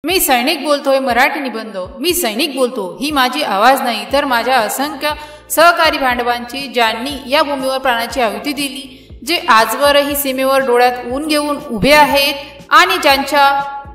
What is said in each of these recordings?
मी सैनिक बोलतोय मराठी निबंध। मी सैनिक बोलतो ही माझी आवाज नाही तर माझ्या असंख्य सहकारी बांधवांची, ज्यांनी या भूमीवर प्राणाची आहुती दिली, जे आजवरही सीमेवर डोळ्यात ऊन घेऊन उभे आहेत आणि ज्यांच्या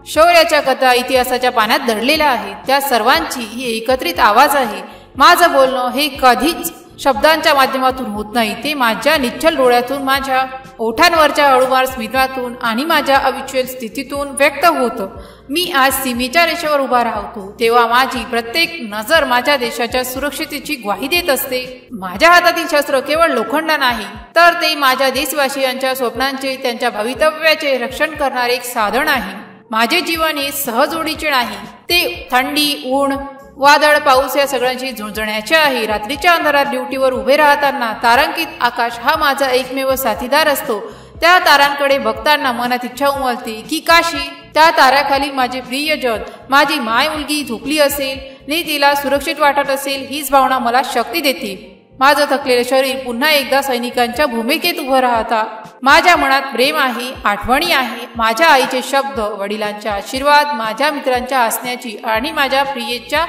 शौर्याच्या कथा इतिहासाच्या पाण्यात दडलेल्या आहेत, त्या सर्वांची ही एकत्रित आवाज आहे। माझं बोलणं हे कधीच शब्दांच्या माध्यमातून होत नाही, ते माझ्या निश्चल डोळ्यातून, माझ्या ओठांवरच्या हळूवार स्मितातून आणि माझ्या अविचल स्थितीतून व्यक्त होतं। मी आज सीमेच्या रेषेवर उभा राहतो तेव्हा माझी प्रत्येक नजर माझ्या देशाच्या सुरक्षिततेची ग्वाही देत असते। माझ्या हातातील शस्त्र केवळ लोखंड नाही, तर ते माझ्या देशवासियांच्या स्वप्नांचे, त्यांच्या भवितव्याचे रक्षण करणारे एक साधन आहे। माझे जीवन हे सहजोडीचे नाही, ते थंडी, ऊन, वादळ, पाऊस या सगळ्यांशी झुंजण्याचे आहे। रात्रीच्या अंधारात ड्युटीवर उभे राहताना तारांकित आकाश हा माझा एकमेव साथीदार असतो। त्या तारांकडे बघताना मनात इच्छा उमलते की काशी त्या ताऱ्याखाली माझे प्रियजन, माझी माय मुलगी झोपली असेल आणि तिला सुरक्षित वाटत असेल। हीच भावना मला शक्ती देते। माझं थकलेलं शरीर पुन्हा एकदा सैनिकांच्या भूमिकेत उभं राहता। माझ्या मनात प्रेम आहे, आठवणी आहे, माझ्या आईचे शब्द, वडिलांचे आशीर्वाद, माझ्या मित्रांच्या हसण्याची आणि माझ्या प्रियेच्या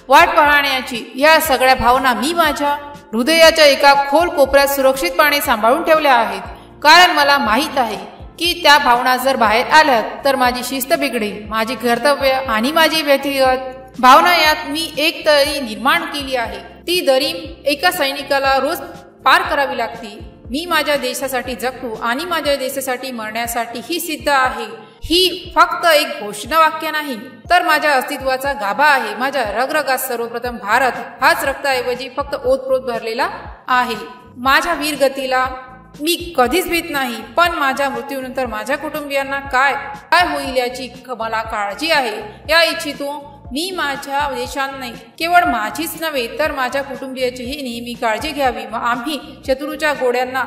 वाट पाहण्याची, या सगळ्या भावना मी माझ्या हृदयाच्या एका खोल कोपऱ्यात सुरक्षितपणे सांभाळून ठेवल्या आहेत। कारण मला माहीत आहे की त्या भावना जर बाहेर आल्या तर माझी शिस्त बिघडेल, माझी कर्तव्य आणि माझी व्यक्तिगत भावना यात मी एक दरी निर्माण केली आहे। ती दरी एका सैनिकाला रोज पार करावी लागते। मी माझ्या देशासाठी जगतो आणि माझ्या देशासाठी मरण्यासाठी ही सिद्ध आहे। ही फक्त एक घोषणावाक्य नाही, तर माझ्या अस्तित्वाचा गाभा आहे। माझ्या रगरगात सर्वप्रथम भारत हाच रक्ताऐवजी फक्त ओतप्रोत भरलेला आहे। माझ्या वीरगतीला मी कधीच भीत नाही, पण माझ्या मृत्यूनंतर माझ्या कुटुंबियांना काय काय होईल याची मला काळजी आहे। या इच्छितो मी माझ्या देशाने केवळ माझीच नव्हे तर माझ्या कुटुंबियाचीही नेहमी काळजी घ्यावी। आम्ही शत्रूच्या गोड्यांना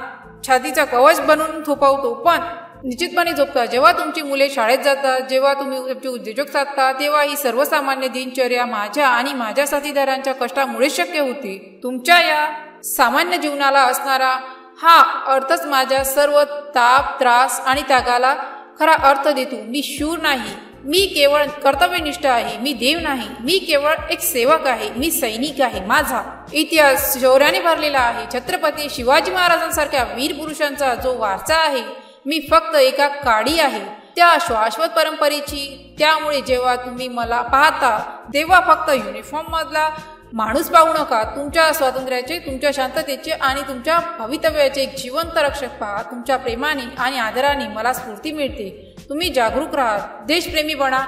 छातीचा कवच बनवून थोपवतो, पण निश्चितपणे झोपता। जेव्हा तुमची मुले शाळेत जातात, जेव्हा तुम्ही तुमचे उद्योजक साधता, तेव्हा ही सर्वसामान्य दिनचर्या माझ्या आणि माझ्या साथीदारांच्या कष्टामुळे शक्य होती। तुमच्या या सामान्य जीवनाला असणारा हा अर्थच माझ्या सर्व ताप, त्रास आणि त्यागाला खरा अर्थ देतो। मी शूर नाही, मी केवळ कर्तव्यनिष्ठ आहे। मी देव नाही, मी केवळ एक सेवक आहे। मी सैनिक आहे। माझा इतिहास शौर्याने भरलेला आहे। छत्रपती शिवाजी महाराजांसारख्या वीर पुरुषांचा जो वारसा आहे, मी फक्त एका काडी आहे त्या शाश्वत परंपरेची। त्यामुळे जेव्हा तुम्ही मला पाहता तेव्हा फक्त युनिफॉर्म मधला माणूस पाहू नका, तुमच्या स्वातंत्र्याचे, तुमच्या शांततेचे आणि तुमच्या भवितव्याचे एक जिवंत रक्षक पहा। तुमच्या प्रेमाने आणि आदराने मला स्फूर्ती मिळते। तुम्ही जागरूक राहा, देशप्रेमी बना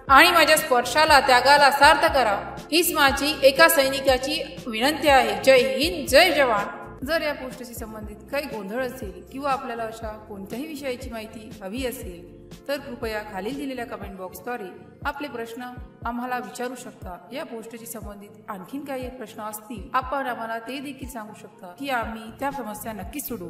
आणि माझ्या स्पर्शाला, त्यागाला सार्थ करा। हीच माझी एका सैनिकाची विनंती आहे। जय हिंद, जय जवान। जर या पोस्टशी संबंधित काही गोंधळ असेल किंवा आपल्याला अशा कोणत्याही विषयाची माहिती हवी असेल तर कृपया खालील दिलेल्या कमेंट बॉक्सद्वारे आपले प्रश्न आम्हाला विचारू शकता। या पोस्टशी संबंधित आणखीन काही प्रश्न असतील आपण आम्हाला ते देखील सांगू शकता की आम्ही त्या समस्या नक्कीच सोडवू।